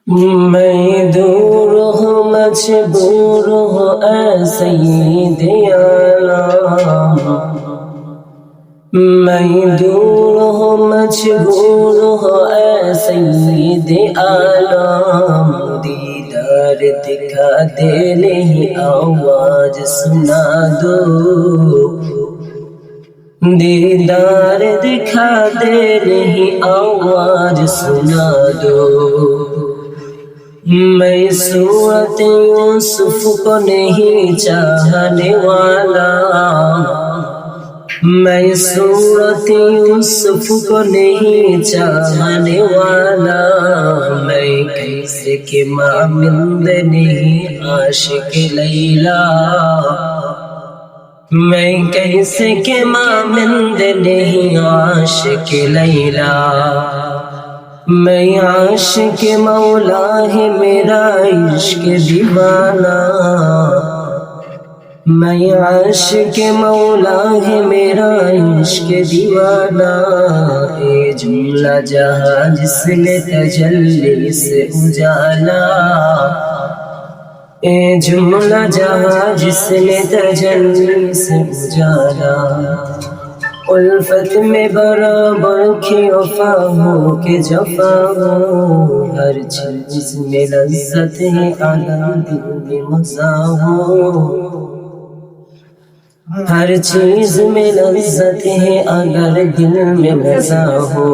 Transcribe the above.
میں دور ہوں مجبور ہوں اے سید عالم، میں دور ہوں مجبور ہوں اے سید عالم، دیدار دکھا دے نہیں آواز سنا دو، دیدار دکھا دے نہیں آواز سنا دو۔ میں صورت یوسف کو نہیں چاہنے والا، میں صورت یوسف کو نہیں چاہنے والا، میں کیسے کہ مامند نہیں عاشق لیلا، میں کیسے کہ مامند نہیں عاشق لیلا، میں عاشق مولا ہے میرا عشق دیوانہ، میں عاشق مولا ہے میرا عشق دیوانہ، اے جملہ جہاں جس نے تجلی سے اجالا، اے جملہ جہاں جس نے تجلی سے اجالا، الفت میں برابر کی وفا ہو کہ جفا ہو، ہر چیز میں لذت ہے اگر دل میں مزہ ہو، ہر چیز میں لذت ہے اگر دل میں مزہ ہو۔